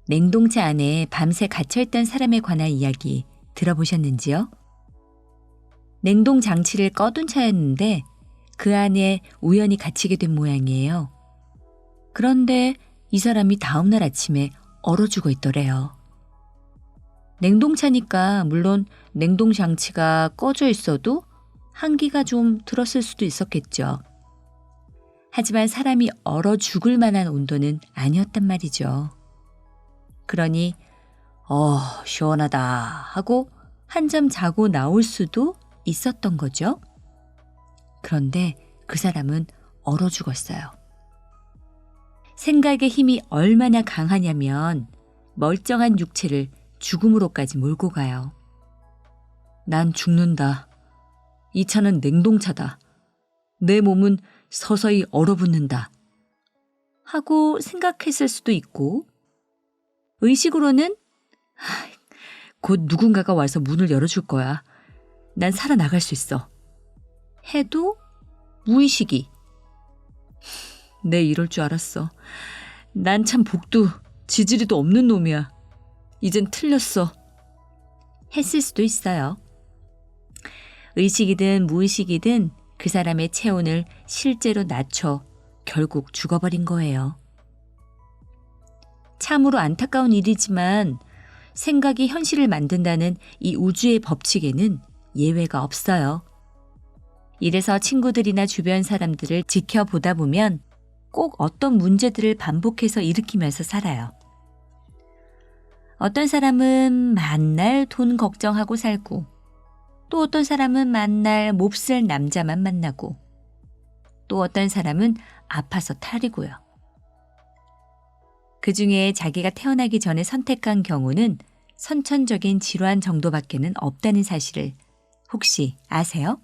냉동차 안에 밤새 갇혀있던 사람에 관한 이야기 들어보셨는지요? 냉동 장치를 꺼둔 차였는데 그 안에 우연히 갇히게 된 모양이에요. 그런데 이 사람이 다음날 아침에 얼어 죽어 있더래요. 냉동차니까 물론 냉동 장치가 꺼져 있어도 한기가 좀 들었을 수도 있었겠죠. 하지만 사람이 얼어 죽을 만한 온도는 아니었단 말이죠. 그러니 시원하다 하고 한잠 자고 나올 수도 있었던 거죠. 그런데 그 사람은 얼어 죽었어요. 생각의 힘이 얼마나 강하냐면 멀쩡한 육체를 죽음으로까지 몰고 가요. 난 죽는다. 이 차는 냉동차다. 내 몸은 서서히 얼어붙는다. 하고 생각했을 수도 있고, 의식으로는 곧 누군가가 와서 문을 열어줄 거야. 난 살아나갈 수 있어. 해도 무의식이 내 이럴 줄 알았어. 난 참 복도 지지리도 없는 놈이야. 이젠 틀렸어. 했을 수도 있어요. 의식이든 무의식이든 그 사람의 체온을 실제로 낮춰 결국 죽어버린 거예요. 참으로 안타까운 일이지만 생각이 현실을 만든다는 이 우주의 법칙에는 예외가 없어요. 이래서 친구들이나 주변 사람들을 지켜보다 보면 꼭 어떤 문제들을 반복해서 일으키면서 살아요. 어떤 사람은 만날 돈 걱정하고 살고, 또 어떤 사람은 만날 몹쓸 남자만 만나고, 또 어떤 사람은 아파서 탈이고요. 그 중에 자기가 태어나기 전에 선택한 경우는 선천적인 질환 정도밖에는 없다는 사실을 혹시 아세요?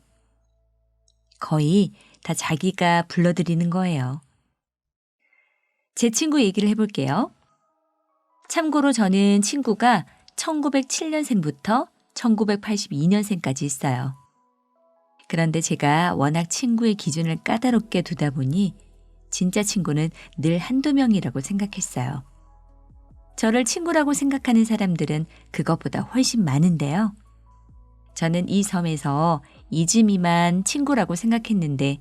거의 다 자기가 불러들이는 거예요. 제 친구 얘기를 해볼게요. 참고로 저는 친구가 1907년생부터 1982년생까지 있어요. 그런데 제가 워낙 친구의 기준을 까다롭게 두다 보니 진짜 친구는 늘 한두 명이라고 생각했어요. 저를 친구라고 생각하는 사람들은 그것보다 훨씬 많은데요. 저는 이 섬에서 이즈미만 친구라고 생각했는데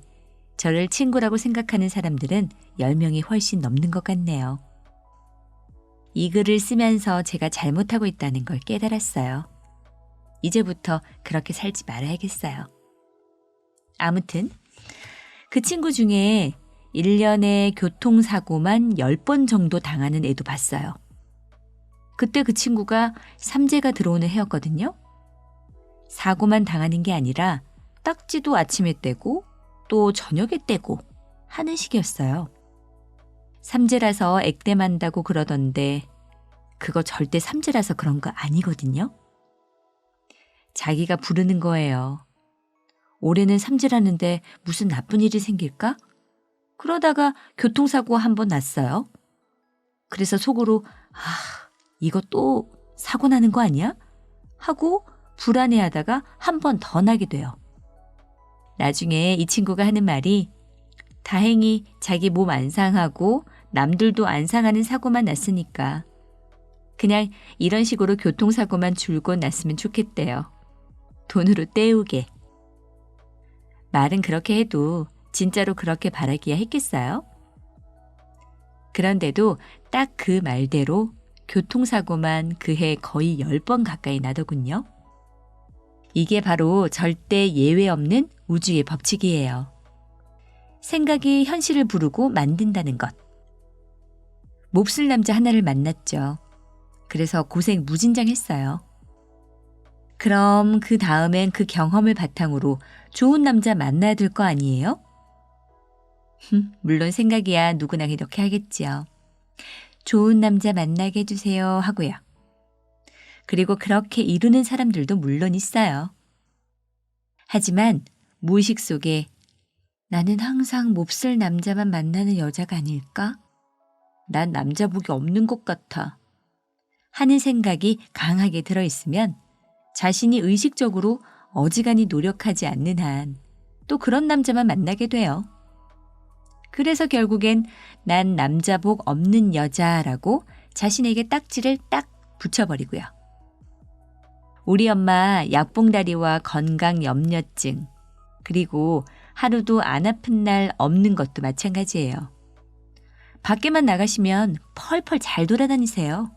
저를 친구라고 생각하는 사람들은 10명이 훨씬 넘는 것 같네요. 이 글을 쓰면서 제가 잘못하고 있다는 걸 깨달았어요. 이제부터 그렇게 살지 말아야겠어요. 아무튼 그 친구 중에 1년에 교통사고만 10번 정도 당하는 애도 봤어요. 그때 그 친구가 삼재가 들어오는 해였거든요. 사고만 당하는 게 아니라 딱지도 아침에 떼고 또 저녁에 떼고 하는 식이었어요. 삼재라서 액땜한다고 그러던데 그거 절대 삼재라서 그런 거 아니거든요. 자기가 부르는 거예요. 올해는 삼재라는데 무슨 나쁜 일이 생길까? 그러다가 교통사고 한 번 났어요. 그래서 속으로 이거 또 사고 나는 거 아니야? 하고 불안해하다가 한 번 더 나게 돼요. 나중에 이 친구가 하는 말이 다행히 자기 몸 안 상하고 남들도 안 상하는 사고만 났으니까 그냥 이런 식으로 교통사고만 줄곧 났으면 좋겠대요. 돈으로 때우게. 말은 그렇게 해도 진짜로 그렇게 바라기야 했겠어요? 그런데도 딱 그 말대로 교통사고만 그해 거의 10번 가까이 나더군요. 이게 바로 절대 예외 없는 우주의 법칙이에요. 생각이 현실을 부르고 만든다는 것. 몹쓸 남자 하나를 만났죠. 그래서 고생 무진장했어요. 그럼 그 다음엔 그 경험을 바탕으로 좋은 남자 만나야 될 거 아니에요? 물론 생각이야 누구나 이렇게 하겠지요. 좋은 남자 만나게 해주세요 하고요. 그리고 그렇게 이루는 사람들도 물론 있어요. 하지만 무의식 속에 나는 항상 몹쓸 남자만 만나는 여자가 아닐까? 난 남자복이 없는 것 같아. 하는 생각이 강하게 들어있으면 자신이 의식적으로 어지간히 노력하지 않는 한 또 그런 남자만 만나게 돼요. 그래서 결국엔 난 남자복 없는 여자라고 자신에게 딱지를 딱 붙여버리고요. 우리 엄마 약봉다리와 건강염려증, 그리고 하루도 안 아픈 날 없는 것도 마찬가지예요. 밖에만 나가시면 펄펄 잘 돌아다니세요.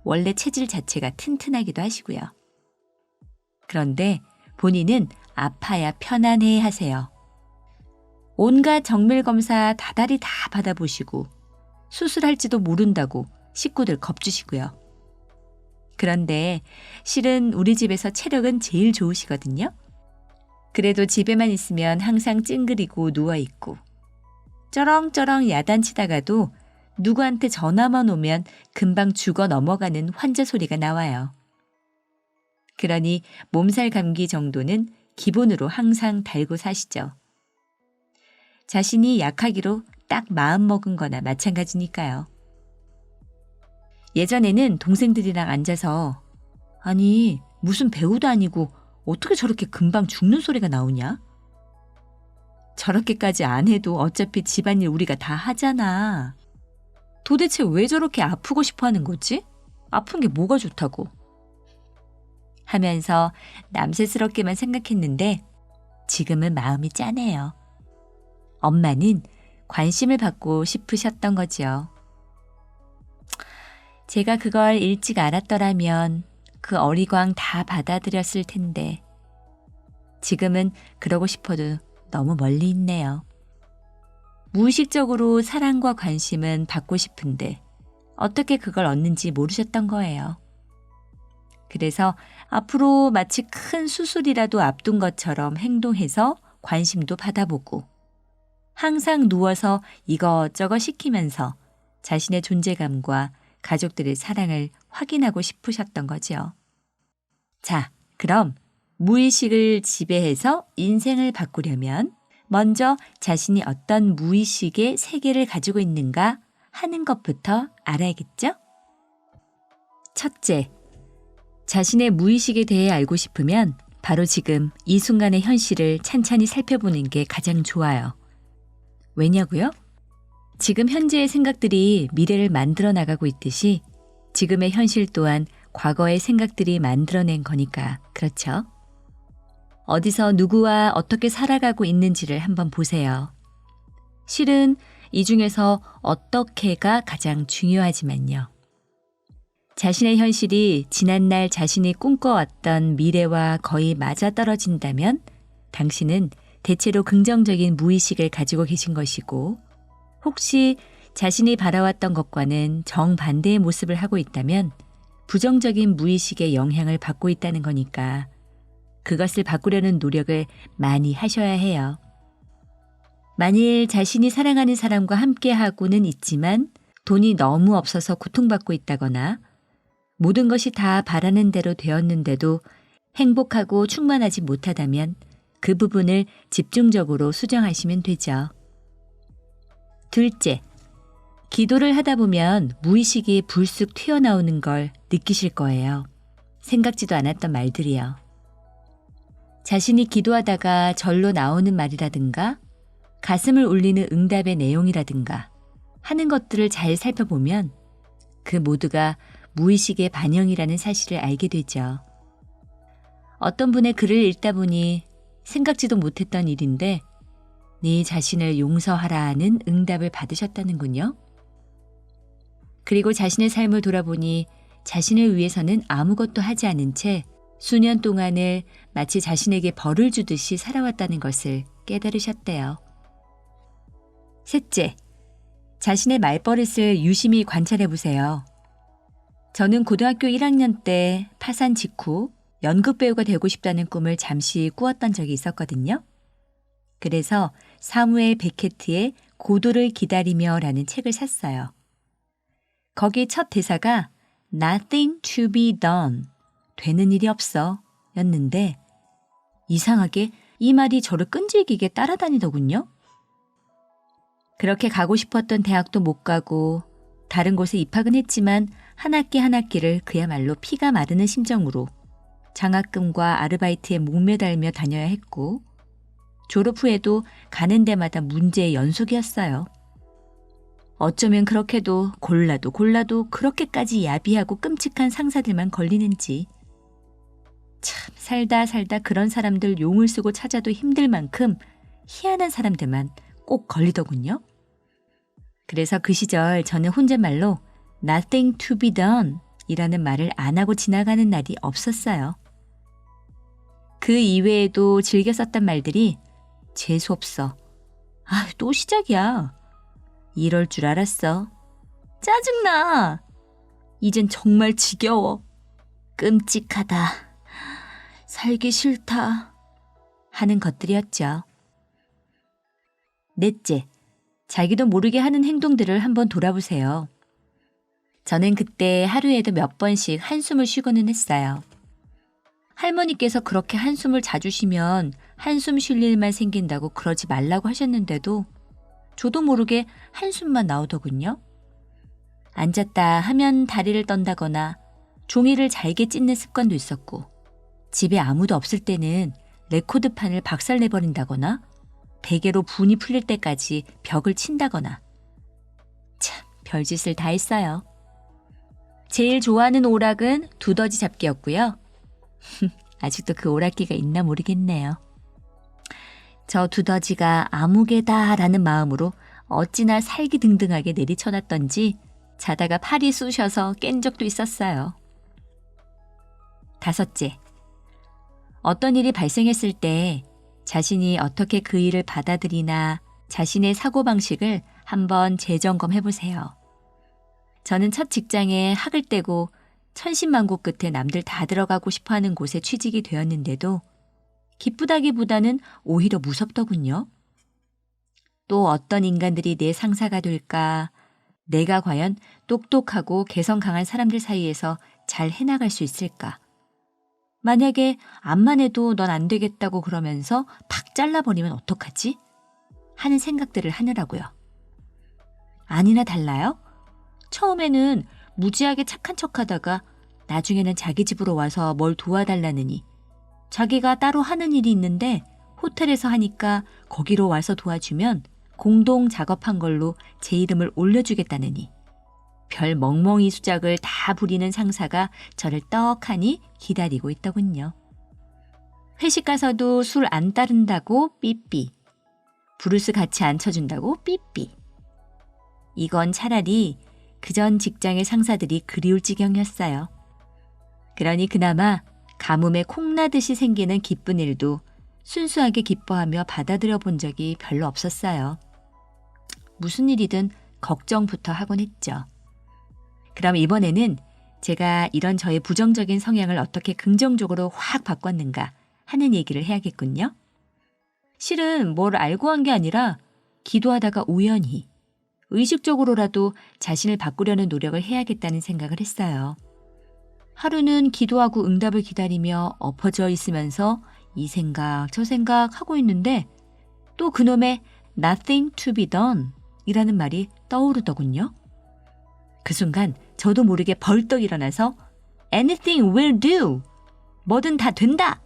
원래 체질 자체가 튼튼하기도 하시고요. 그런데 본인은 아파야 편안해 하세요. 온갖 정밀검사 다달이 다 받아보시고 수술할지도 모른다고 식구들 겁주시고요. 그런데 실은 우리 집에서 체력은 제일 좋으시거든요. 그래도 집에만 있으면 항상 찡그리고 누워있고 쩌렁쩌렁 야단치다가도 누구한테 전화만 오면 금방 죽어 넘어가는 환자 소리가 나와요. 그러니 몸살 감기 정도는 기본으로 항상 달고 사시죠. 자신이 약하기로 딱 마음먹은 거나 마찬가지니까요. 예전에는 동생들이랑 앉아서 아니 무슨 배우도 아니고 어떻게 저렇게 금방 죽는 소리가 나오냐? 저렇게까지 안 해도 어차피 집안일 우리가 다 하잖아. 도대체 왜 저렇게 아프고 싶어 하는 거지? 아픈 게 뭐가 좋다고? 하면서 남세스럽게만 생각했는데 지금은 마음이 짠해요. 엄마는 관심을 받고 싶으셨던 거지요. 제가 그걸 일찍 알았더라면 그 어리광 다 받아들였을 텐데 지금은 그러고 싶어도 너무 멀리 있네요. 무의식적으로 사랑과 관심은 받고 싶은데 어떻게 그걸 얻는지 모르셨던 거예요. 그래서 앞으로 마치 큰 수술이라도 앞둔 것처럼 행동해서 관심도 받아보고 항상 누워서 이것저것 시키면서 자신의 존재감과 가족들의 사랑을 확인하고 싶으셨던 거지요. 자, 그럼 무의식을 지배해서 인생을 바꾸려면 먼저 자신이 어떤 무의식의 세계를 가지고 있는가 하는 것부터 알아야겠죠? 첫째, 자신의 무의식에 대해 알고 싶으면 바로 지금 이 순간의 현실을 찬찬히 살펴보는 게 가장 좋아요. 왜냐고요? 지금 현재의 생각들이 미래를 만들어 나가고 있듯이 지금의 현실 또한 과거의 생각들이 만들어낸 거니까 그렇죠? 어디서 누구와 어떻게 살아가고 있는지를 한번 보세요. 실은 이 중에서 어떻게가 가장 중요하지만요. 자신의 현실이 지난날 자신이 꿈꿔왔던 미래와 거의 맞아떨어진다면 당신은 대체로 긍정적인 무의식을 가지고 계신 것이고 혹시 자신이 바라왔던 것과는 정반대의 모습을 하고 있다면 부정적인 무의식의 영향을 받고 있다는 거니까 그것을 바꾸려는 노력을 많이 하셔야 해요. 만일 자신이 사랑하는 사람과 함께하고는 있지만 돈이 너무 없어서 고통받고 있다거나 모든 것이 다 바라는 대로 되었는데도 행복하고 충만하지 못하다면 그 부분을 집중적으로 수정하시면 되죠. 둘째, 기도를 하다 보면 무의식이 불쑥 튀어나오는 걸 느끼실 거예요. 생각지도 않았던 말들이요. 자신이 기도하다가 절로 나오는 말이라든가 가슴을 울리는 응답의 내용이라든가 하는 것들을 잘 살펴보면 그 모두가 무의식의 반영이라는 사실을 알게 되죠. 어떤 분의 글을 읽다 보니 생각지도 못했던 일인데 네 자신을 용서하라는 응답을 받으셨다는군요. 그리고 자신의 삶을 돌아보니 자신을 위해서는 아무것도 하지 않은 채 수년 동안을 마치 자신에게 벌을 주듯이 살아왔다는 것을 깨달으셨대요. 셋째, 자신의 말버릇을 유심히 관찰해 보세요. 저는 고등학교 1학년 때 파산 직후 연극배우가 되고 싶다는 꿈을 잠시 꾸었던 적이 있었거든요. 그래서 사무엘 베케트의 고도를 기다리며 라는 책을 샀어요. 거기 첫 대사가 Nothing to be done, 되는 일이 없어 였는데 이상하게 이 말이 저를 끈질기게 따라다니더군요. 그렇게 가고 싶었던 대학도 못 가고 다른 곳에 입학은 했지만 한 학기 한 학기를 그야말로 피가 마르는 심정으로 장학금과 아르바이트에 목매달며 다녀야 했고 졸업 후에도 가는 데마다 문제의 연속이었어요. 어쩌면 그렇게도 골라도 그렇게까지 야비하고 끔찍한 상사들만 걸리는지. 참, 살다 그런 사람들 용을 쓰고 찾아도 힘들 만큼 희한한 사람들만 꼭 걸리더군요. 그래서 그 시절 저는 혼잣말로 nothing to be done 이라는 말을 안 하고 지나가는 날이 없었어요. 그 이외에도 즐겨 썼던 말들이 재수없어. 아, 또 시작이야. 이럴 줄 알았어. 짜증나. 이젠 정말 지겨워. 끔찍하다. 살기 싫다. 하는 것들이었죠. 넷째, 자기도 모르게 하는 행동들을 한번 돌아보세요. 저는 그때 하루에도 몇 번씩 한숨을 쉬고는 했어요. 할머니께서 그렇게 한숨을 자주 쉬면 한숨 쉴 일만 생긴다고 그러지 말라고 하셨는데도 저도 모르게 한숨만 나오더군요. 앉았다 하면 다리를 떤다거나 종이를 잘게 찢는 습관도 있었고, 집에 아무도 없을 때는 레코드판을 박살내버린다거나 베개로 분이 풀릴 때까지 벽을 친다거나. 참, 별짓을 다 했어요. 제일 좋아하는 오락은 두더지 잡기였고요. 아직도 그 오락기가 있나 모르겠네요. 저 두더지가 아무개다라는 마음으로 어찌나 살기등등하게 내리쳐놨던지 자다가 팔이 쑤셔서 깬 적도 있었어요. 다섯째, 어떤 일이 발생했을 때 자신이 어떻게 그 일을 받아들이나 자신의 사고방식을 한번 재점검해보세요. 저는 첫 직장에 학을 떼고 천신만고 끝에 남들 다 들어가고 싶어하는 곳에 취직이 되었는데도 기쁘다기보다는 오히려 무섭더군요. 또 어떤 인간들이 내 상사가 될까? 내가 과연 똑똑하고 개성 강한 사람들 사이에서 잘 해나갈 수 있을까? 만약에 암만 해도 넌 안 되겠다고 그러면서 팍 잘라버리면 어떡하지? 하는 생각들을 하느라고요. 아니나 달라요? 처음에는 무지하게 착한 척하다가 나중에는 자기 집으로 와서 뭘 도와달라느니, 자기가 따로 하는 일이 있는데 호텔에서 하니까 거기로 와서 도와주면 공동 작업한 걸로 제 이름을 올려주겠다느니, 별 멍멍이 수작을 다 부리는 상사가 저를 떡하니 기다리고 있더군요. 회식 가서도 술 안 따른다고 삐삐, 브루스 같이 안 쳐준다고 삐삐. 이건 차라리 그전 직장의 상사들이 그리울 지경이었어요. 그러니 그나마 가뭄에 콩나듯이 생기는 기쁜 일도 순수하게 기뻐하며 받아들여 본 적이 별로 없었어요. 무슨 일이든 걱정부터 하곤 했죠. 그럼 이번에는 제가 이런 저의 부정적인 성향을 어떻게 긍정적으로 확 바꿨는가 하는 얘기를 해야겠군요. 실은 뭘 알고 한 게 아니라 기도하다가 우연히, 의식적으로라도 자신을 바꾸려는 노력을 해야겠다는 생각을 했어요. 하루는 기도하고 응답을 기다리며 엎어져 있으면서 이 생각 저 생각 하고 있는데 또 그놈의 nothing to be done 이라는 말이 떠오르더군요. 그 순간 저도 모르게 벌떡 일어나서 anything will do, 뭐든 다 된다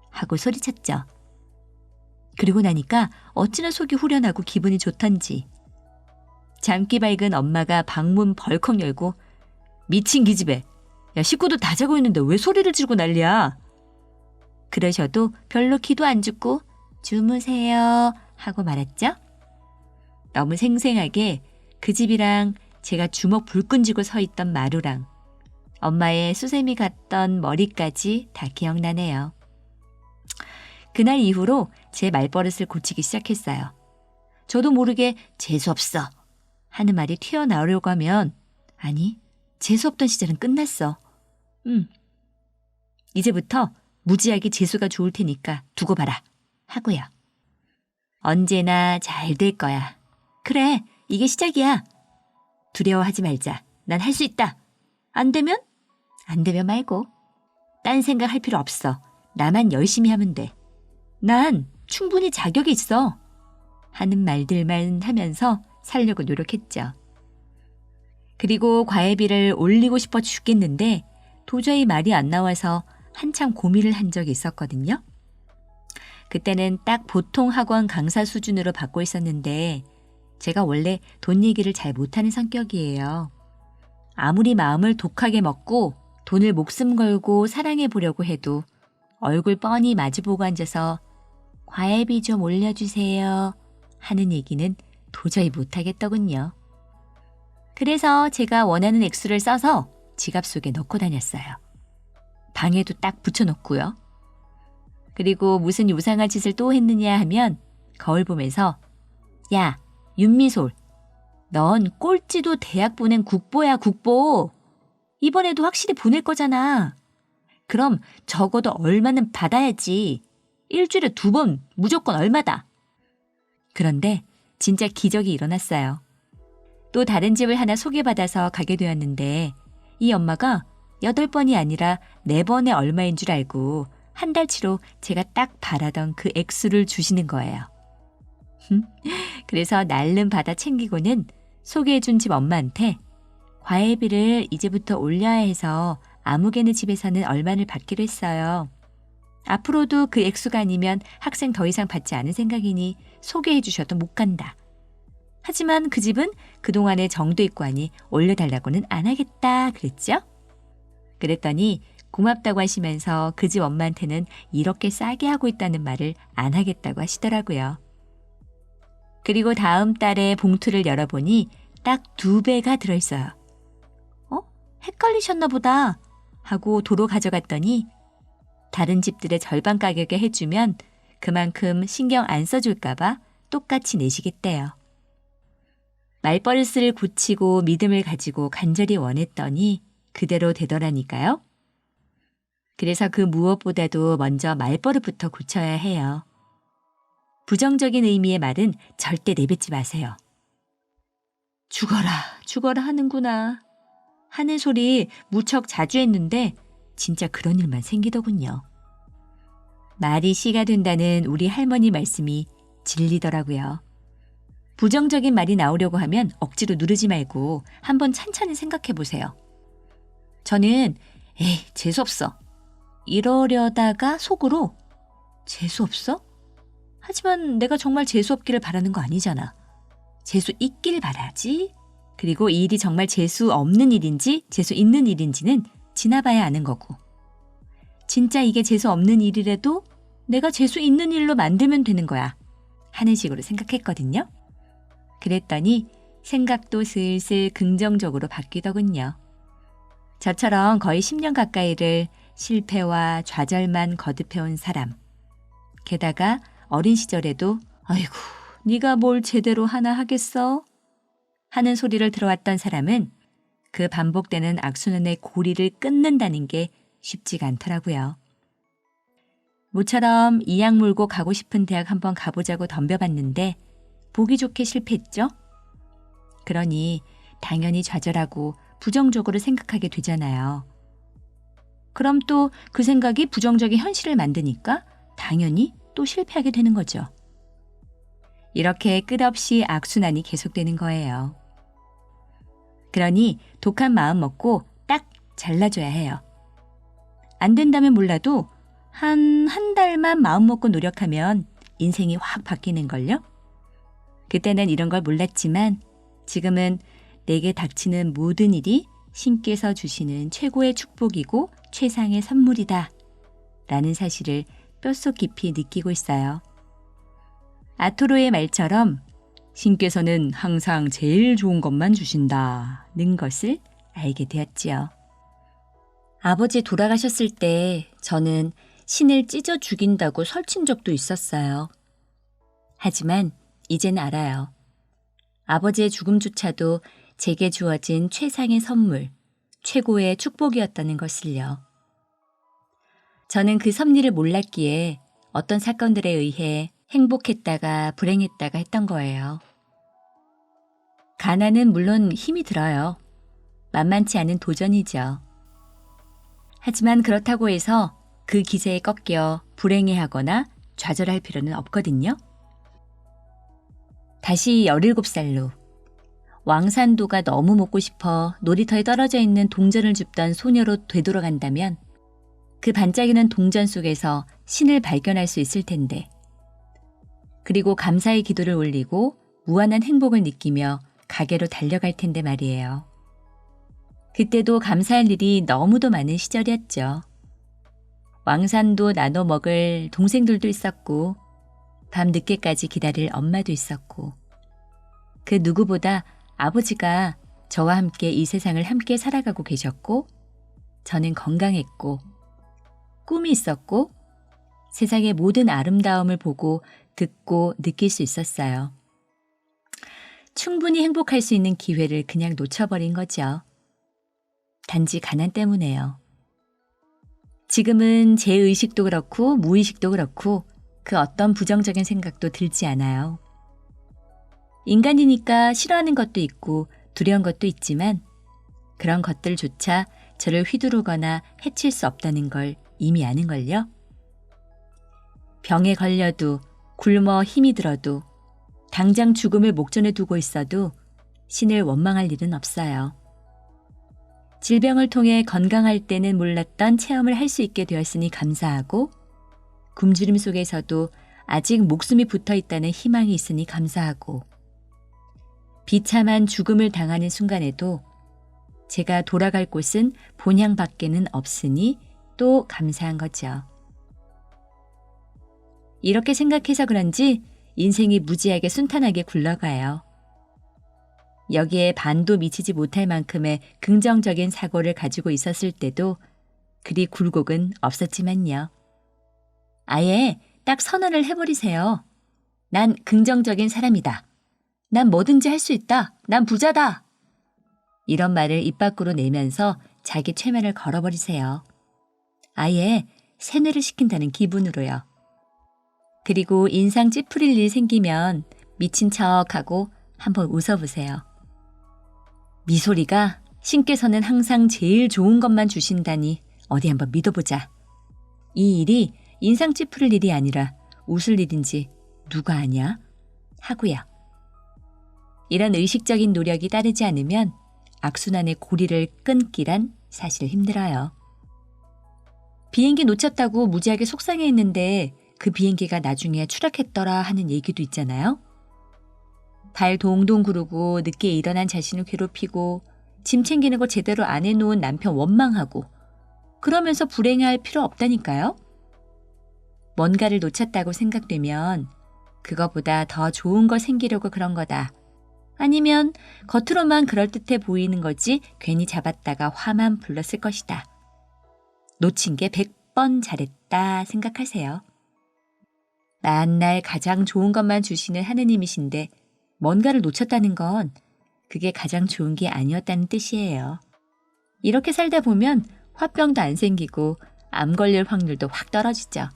하고 소리쳤죠. 그리고 나니까 어찌나 속이 후련하고 기분이 좋던지 잠기 밝은 엄마가 방문 벌컥 열고 미친 기집애, 야 식구도 다 자고 있는데 왜 소리를 지르고 난리야? 그러셔도 별로 기도 안 죽고 주무세요 하고 말았죠. 너무 생생하게 그 집이랑 제가 주먹 불끈 쥐고 서 있던 마루랑 엄마의 수세미 같던 머리까지 다 기억나네요. 그날 이후로 제 말버릇을 고치기 시작했어요. 저도 모르게 재수없어 하는 말이 튀어나오려고 하면 아니, 재수없던 시절은 끝났어. 이제부터 무지하게 재수가 좋을 테니까 두고 봐라 하고요. 언제나 잘 될 거야. 그래, 이게 시작이야. 두려워하지 말자. 난 할 수 있다. 안 되면? 안 되면 말고. 딴 생각할 필요 없어. 나만 열심히 하면 돼. 난 충분히 자격이 있어. 하는 말들만 하면서 살려고 노력했죠. 그리고 과외비를 올리고 싶어 죽겠는데 도저히 말이 안 나와서 한참 고민을 한 적이 있었거든요. 그때는 딱 보통 학원 강사 수준으로 받고 있었는데 제가 원래 돈 얘기를 잘 못하는 성격이에요. 아무리 마음을 독하게 먹고 돈을 목숨 걸고 사랑해 보려고 해도 얼굴 뻔히 마주보고 앉아서 과외비 좀 올려주세요 하는 얘기는 도저히 못하겠더군요. 그래서 제가 원하는 액수를 써서 지갑 속에 넣고 다녔어요. 방에도 딱 붙여놓고요. 그리고 무슨 요상한 짓을 또 했느냐 하면 거울 보면서 야, 윤미솔, 넌 꼴찌도 대학 보낸 국보야, 국보. 이번에도 확실히 보낼 거잖아. 그럼 적어도 얼마는 받아야지. 일주일에 2번 무조건 얼마다. 그런데 진짜 기적이 일어났어요. 또 다른 집을 하나 소개받아서 가게 되었는데 이 엄마가 8번이 아니라 4번에 얼마인 줄 알고 한 달치로 제가 딱 바라던 그 액수를 주시는 거예요. 그래서 날름 받아 챙기고는 소개해준 집 엄마한테 과외비를 이제부터 올려야 해서 아무개네 집에서는 얼마를 받기로 했어요. 앞으로도 그 액수가 아니면 학생 더 이상 받지 않을 생각이니 소개해 주셔도 못 간다. 하지만 그 집은 그동안에 정도 있고 하니 올려달라고는 안 하겠다 그랬죠? 그랬더니 고맙다고 하시면서 그 집 엄마한테는 이렇게 싸게 하고 있다는 말을 안 하겠다고 하시더라고요. 그리고 다음 달에 봉투를 열어보니 딱 2배가 들어있어요. 헷갈리셨나 보다 하고 도로 가져갔더니 다른 집들의 절반 가격에 해주면 그만큼 신경 안 써줄까봐 똑같이 내시겠대요. 말버릇을 고치고 믿음을 가지고 간절히 원했더니 그대로 되더라니까요. 그래서 그 무엇보다도 먼저 말버릇부터 고쳐야 해요. 부정적인 의미의 말은 절대 내뱉지 마세요. 죽어라, 죽어라 하는구나 하는 소리 무척 자주 했는데 진짜 그런 일만 생기더군요. 말이 씨가 된다는 우리 할머니 말씀이 진리더라고요. 부정적인 말이 나오려고 하면 억지로 누르지 말고 한번 찬찬히 생각해 보세요. 저는 에이 재수없어 이러려다가 속으로 재수없어? 하지만 내가 정말 재수없기를 바라는 거 아니잖아. 재수 있길 바라지. 그리고 이 일이 정말 재수 없는 일인지 재수 있는 일인지는 지나봐야 아는 거고. 진짜 이게 재수 없는 일이라도 내가 재수 있는 일로 만들면 되는 거야 하는 식으로 생각했거든요. 그랬더니 생각도 슬슬 긍정적으로 바뀌더군요. 저처럼 거의 10년 가까이를 실패와 좌절만 거듭해온 사람. 게다가 어린 시절에도 아이고 네가 뭘 제대로 하나 하겠어? 하는 소리를 들어왔던 사람은 그 반복되는 악순환의 고리를 끊는다는 게 쉽지가 않더라고요. 모처럼 이악 물고 가고 싶은 대학 한번 가보자고 덤벼봤는데 보기 좋게 실패했죠? 그러니 당연히 좌절하고 부정적으로 생각하게 되잖아요. 그럼 또 그 생각이 부정적인 현실을 만드니까 당연히 또 실패하게 되는 거죠. 이렇게 끝없이 악순환이 계속되는 거예요. 그러니 독한 마음 먹고 딱 잘라줘야 해요. 안 된다면 몰라도 한 달만 마음 먹고 노력하면 인생이 확 바뀌는걸요? 그때는 이런 걸 몰랐지만 지금은 내게 닥치는 모든 일이 신께서 주시는 최고의 축복이고 최상의 선물이다 라는 사실을 뼛속 깊이 느끼고 있어요. 아토로의 말처럼 신께서는 항상 제일 좋은 것만 주신다는 것을 알게 되었지요. 아버지 돌아가셨을 때 저는 신을 찢어 죽인다고 설친 적도 있었어요. 하지만 이젠 알아요. 아버지의 죽음조차도 제게 주어진 최상의 선물, 최고의 축복이었다는 것을요. 저는 그 섭리를 몰랐기에 어떤 사건들에 의해 행복했다가 불행했다가 했던 거예요. 가난은 물론 힘이 들어요. 만만치 않은 도전이죠. 하지만 그렇다고 해서 그 기세에 꺾여 불행해하거나 좌절할 필요는 없거든요. 다시 17살로 왕산도가 너무 먹고 싶어 놀이터에 떨어져 있는 동전을 줍던 소녀로 되돌아간다면 그 반짝이는 동전 속에서 신을 발견할 수 있을 텐데, 그리고 감사의 기도를 올리고 무한한 행복을 느끼며 가게로 달려갈 텐데 말이에요. 그때도 감사할 일이 너무도 많은 시절이었죠. 왕산도 나눠 먹을 동생들도 있었고 밤 늦게까지 기다릴 엄마도 있었고 그 누구보다 아버지가 저와 함께 이 세상을 함께 살아가고 계셨고 저는 건강했고 꿈이 있었고 세상의 모든 아름다움을 보고 듣고 느낄 수 있었어요. 충분히 행복할 수 있는 기회를 그냥 놓쳐버린 거죠. 단지 가난 때문에요. 지금은 제 의식도 그렇고 무의식도 그렇고 그 어떤 부정적인 생각도 들지 않아요. 인간이니까 싫어하는 것도 있고 두려운 것도 있지만 그런 것들조차 저를 휘두르거나 해칠 수 없다는 걸 이미 아는걸요. 병에 걸려도 굶어 힘이 들어도 당장 죽음을 목전에 두고 있어도 신을 원망할 일은 없어요. 질병을 통해 건강할 때는 몰랐던 체험을 할 수 있게 되었으니 감사하고 굶주림 속에서도 아직 목숨이 붙어 있다는 희망이 있으니 감사하고 비참한 죽음을 당하는 순간에도 제가 돌아갈 곳은 본향 밖에는 없으니 또 감사한 거죠. 이렇게 생각해서 그런지 인생이 무지하게 순탄하게 굴러가요. 여기에 반도 미치지 못할 만큼의 긍정적인 사고를 가지고 있었을 때도 그리 굴곡은 없었지만요. 아예 딱 선언을 해버리세요. 난 긍정적인 사람이다. 난 뭐든지 할 수 있다. 난 부자다. 이런 말을 입 밖으로 내면서 자기 최면을 걸어버리세요. 아예 세뇌를 시킨다는 기분으로요. 그리고 인상 찌푸릴 일 생기면 미친 척하고 한번 웃어보세요. 미소리가 신께서는 항상 제일 좋은 것만 주신다니 어디 한번 믿어보자. 이 일이 인상 찌푸릴 일이 아니라 웃을 일인지 누가 아냐? 하고요. 이런 의식적인 노력이 따르지 않으면 악순환의 고리를 끊기란 사실 힘들어요. 비행기 놓쳤다고 무지하게 속상해했는데 그 비행기가 나중에 추락했더라 하는 얘기도 있잖아요. 발 동동 구르고 늦게 일어난 자신을 괴롭히고 짐 챙기는 거 제대로 안 해놓은 남편 원망하고 그러면서 불행해할 필요 없다니까요. 뭔가를 놓쳤다고 생각되면 그거보다 더 좋은 거 생기려고 그런 거다. 아니면 겉으로만 그럴듯해 보이는 거지 괜히 잡았다가 화만 불렀을 것이다. 놓친 게 100번 잘했다 생각하세요. 만날 가장 좋은 것만 주시는 하느님이신데 뭔가를 놓쳤다는 건 그게 가장 좋은 게 아니었다는 뜻이에요. 이렇게 살다 보면 화병도 안 생기고 암 걸릴 확률도 확 떨어지죠.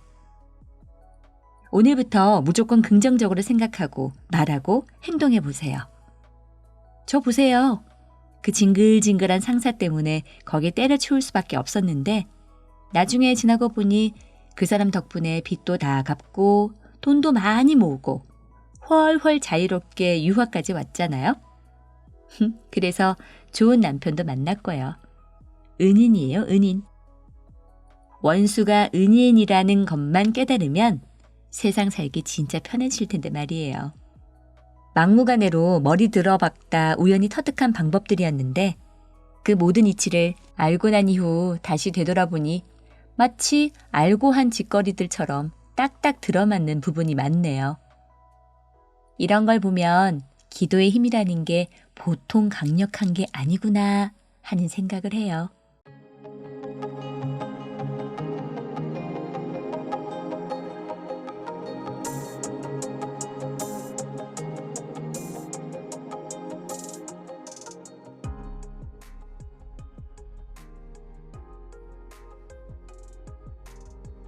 오늘부터 무조건 긍정적으로 생각하고 말하고 행동해 보세요. 저 보세요. 그 징글징글한 상사 때문에 거기에 때려치울 수밖에 없었는데 나중에 지나고 보니 그 사람 덕분에 빚도 다 갚고 돈도 많이 모으고 훨훨 자유롭게 유학까지 왔잖아요. 그래서 좋은 남편도 만났고요. 은인이에요, 은인. 원수가 은인이라는 것만 깨달으면 세상 살기 진짜 편해질 텐데 말이에요. 막무가내로 머리 들어박다 우연히 터득한 방법들이었는데 그 모든 이치를 알고 난 이후 다시 되돌아보니 마치 알고 한 짓거리들처럼 딱딱 들어맞는 부분이 많네요. 이런 걸 보면 기도의 힘이라는 게 보통 강력한 게 아니구나 하는 생각을 해요.